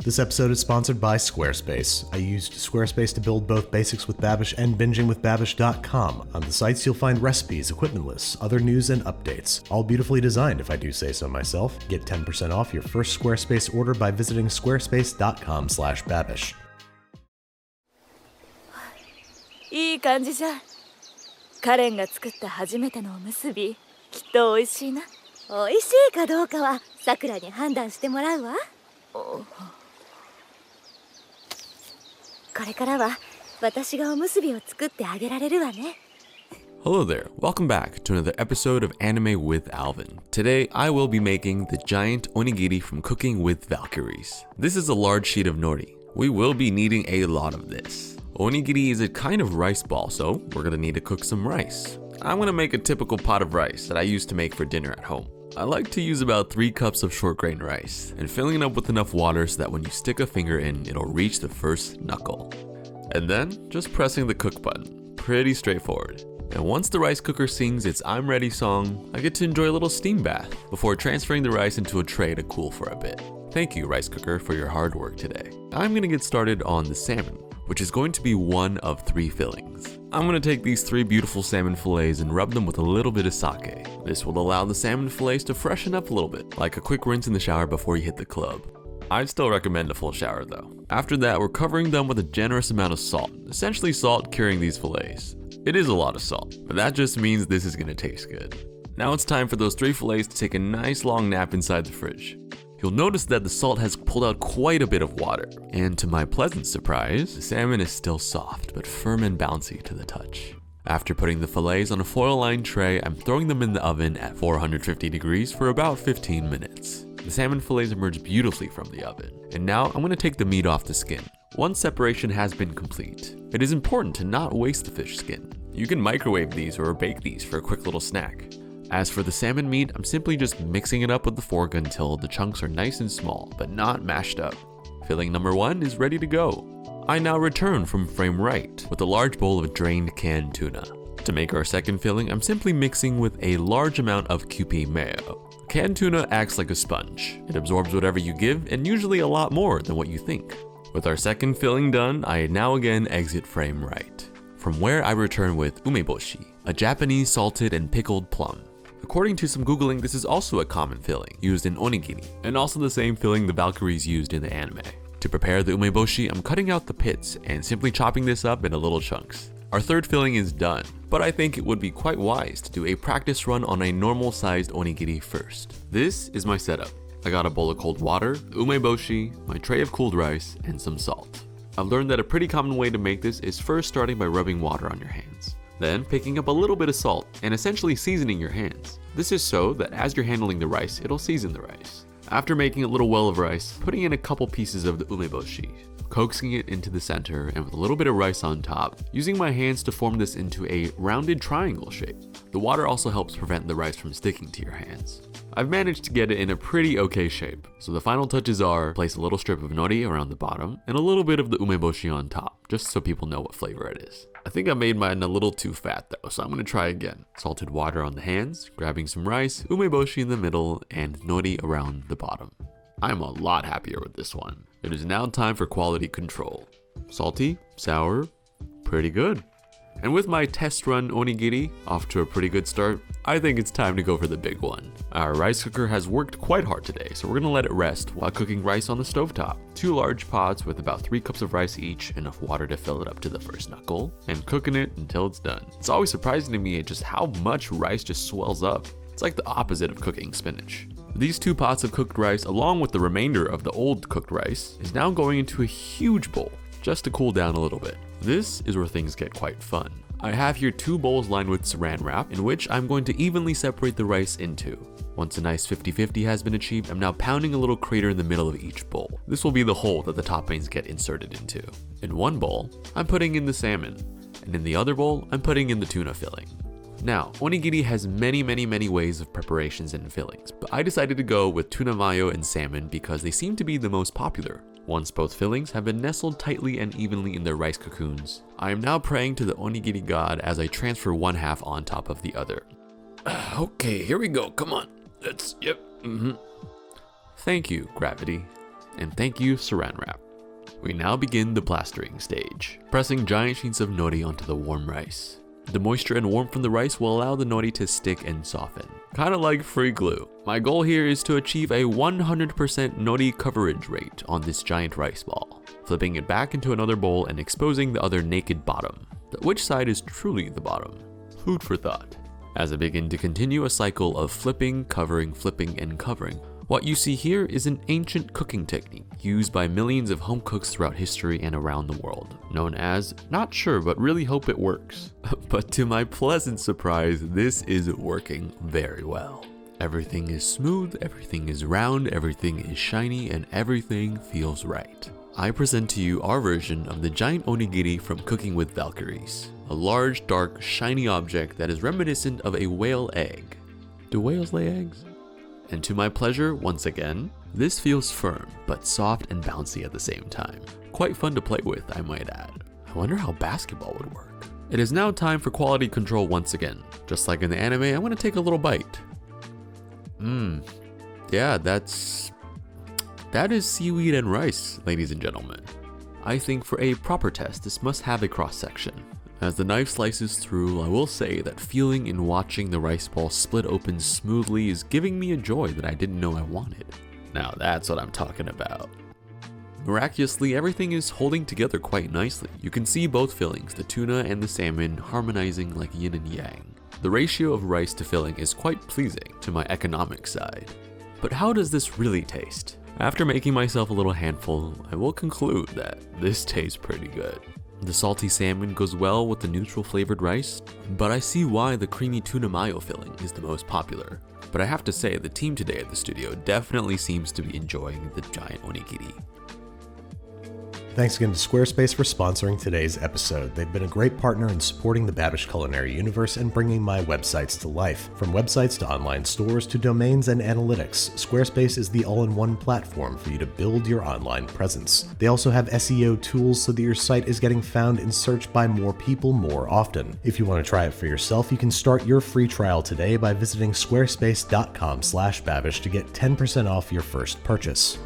This episode is sponsored by Squarespace. I used Squarespace to build both Basics with Babish and BingingWithBabish.com. On the sites, you'll find recipes, equipment lists, other news, and updates. All beautifully designed, if I do say so myself. Get 10% off your first Squarespace order by visiting squarespace.com/babish. いい感じじゃ。カレンが作った初めてのおむすび、きっと美味しいな。美味しいかどうかはさくらに判断してもらうわ。これからは私がおむすびを作ってあげられるわね。 Hello there, welcome back to another episode of Anime with Alvin. Today, I will be making the giant onigiri from Cooking with Valkyries. This is a large sheet of nori. We will be needing a lot of this. Onigiri is a kind of rice ball, so we're gonna need to cook some rice. I'm gonna make a typical pot of rice that I used to make for dinner at home. I like to use about 3 cups of short grain rice and filling it up with enough water so that when you stick a finger in, it'll reach the first knuckle. And then just pressing the cook button. Pretty straightforward. And once the rice cooker sings its I'm ready song, I get to enjoy a little steam bath before transferring the rice into a tray to cool for a bit. Thank you, rice cooker, for your hard work today. I'm gonna get started on the salmon, which is going to be one of 3 fillings. I'm gonna take these 3 beautiful salmon fillets and rub them with a little bit of sake. This will allow the salmon fillets to freshen up a little bit, like a quick rinse in the shower before you hit the club. I'd still recommend a full shower though. After that, we're covering them with a generous amount of salt, essentially salt curing these fillets. It is a lot of salt, but that just means this is gonna taste good. Now it's time for those 3 fillets to take a nice long nap inside the fridge. You'll notice that the salt has pulled out quite a bit of water, and to my pleasant surprise, the salmon is still soft but firm and bouncy to the touch. After putting the fillets on a foil-lined tray, I'm throwing them in the oven at 450 degrees for about 15 minutes. The salmon fillets emerge beautifully from the oven, and now I'm going to take the meat off the skin. Once separation has been complete, it is important to not waste the fish skin. You can microwave these or bake these for a quick little snack. As for the salmon meat, I'm simply just mixing it up with the fork until the chunks are nice and small, but not mashed up. Filling number 1 is ready to go. I now return from frame right with a large bowl of drained canned tuna. To make our second filling, I'm simply mixing with a large amount of Kewpie mayo. Canned tuna acts like a sponge. It absorbs whatever you give, and usually a lot more than what you think. With our second filling done, I now again exit frame right, from where I return with umeboshi, a Japanese salted and pickled plum. According to some Googling, this is also a common filling used in onigiri, and also the same filling the Valkyries used in the anime. To prepare the umeboshi, I'm cutting out the pits and simply chopping this up into little chunks. Our third filling is done, but I think it would be quite wise to do a practice run on a normal sized onigiri first. This is my setup. I got a bowl of cold water, umeboshi, my tray of cooled rice, and some salt. I've learned that a pretty common way to make this is first starting by rubbing water on your hands. Then picking up a little bit of salt and essentially seasoning your hands. This is so that as you're handling the rice, it'll season the rice. After making a little well of rice, putting in a couple pieces of the umeboshi, coaxing it into the center and with a little bit of rice on top, using my hands to form this into a rounded triangle shape. The water also helps prevent the rice from sticking to your hands. I've managed to get it in a pretty okay shape, so the final touches are place a little strip of nori around the bottom and a little bit of the umeboshi on top, just so people know what flavor it is. I think I made mine a little too fat though, so I'm gonna try again. Salted water on the hands, grabbing some rice, umeboshi in the middle, and nori around the bottom. I'm a lot happier with this one. It is now time for quality control. Salty, sour, pretty good. And with my test run onigiri off to a pretty good start, I think it's time to go for the big one. Our rice cooker has worked quite hard today, so we're gonna let it rest while cooking rice on the stovetop. 2 large pots with about 3 cups of rice each, enough water to fill it up to the first knuckle, and cooking it until it's done. It's always surprising to me just how much rice just swells up. It's like the opposite of cooking spinach. These 2 pots of cooked rice, along with the remainder of the old cooked rice, is now going into a huge bowl, just to cool down a little bit. This is where things get quite fun. I have here 2 bowls lined with saran wrap, in which I'm going to evenly separate the rice into. Once a nice 50-50 has been achieved, I'm now pounding a little crater in the middle of each bowl. This will be the hole that the toppings get inserted into. In one bowl, I'm putting in the salmon, and in the other bowl, I'm putting in the tuna filling. Now, onigiri has many ways of preparations and fillings, but I decided to go with tuna mayo and salmon because they seem to be the most popular. Once both fillings have been nestled tightly and evenly in their rice cocoons, I am now praying to the onigiri god as I transfer one half on top of the other. Okay, here we go, come on. Yep. Thank you, gravity. and thank you Saran Wrap. We now begin the plastering stage, pressing giant sheets of nori onto the warm rice. The moisture and warmth from the rice will allow the nori to stick and soften, kind of like free glue. My goal here is to achieve a 100% nori coverage rate on this giant rice ball, flipping it back into another bowl and exposing the other naked bottom. Which side is truly the bottom? Food for thought. As I begin to continue a cycle of flipping, covering, flipping, and covering, what you see here is an ancient cooking technique used by millions of home cooks throughout history and around the world, known as, not sure but really hope it works. But to my pleasant surprise, this is working very well. Everything is smooth, everything is round, everything is shiny, and everything feels right. I present to you our version of the giant onigiri from Cooking with Valkyries, a large, dark, shiny object that is reminiscent of a whale egg. Do whales lay eggs? And to my pleasure, once again, this feels firm, but soft and bouncy at the same time. Quite fun to play with, I might add. I wonder how basketball would work. It is now time for quality control once again. Just like in the anime, I'm gonna take a little bite. Yeah, that is seaweed and rice, ladies and gentlemen. I think for a proper test, this must have a cross-section. As the knife slices through, I will say that feeling and watching the rice ball split open smoothly is giving me a joy that I didn't know I wanted. Now that's what I'm talking about. Miraculously, everything is holding together quite nicely. You can see both fillings, the tuna and the salmon, harmonizing like yin and yang. The ratio of rice to filling is quite pleasing to my economic side. But how does this really taste? After making myself a little handful, I will conclude that this tastes pretty good. The salty salmon goes well with the neutral flavored rice, but I see why the creamy tuna mayo filling is the most popular. But I have to say, the team today at the studio definitely seems to be enjoying the giant onigiri. Thanks again to Squarespace for sponsoring today's episode. They've been a great partner in supporting the Babish culinary universe and bringing my websites to life. From websites to online stores to domains and analytics, Squarespace is the all-in-one platform for you to build your online presence. They also have SEO tools so that your site is getting found and searched by more people more often. If you want to try it for yourself, you can start your free trial today by visiting squarespace.com/Babish to get 10% off your first purchase.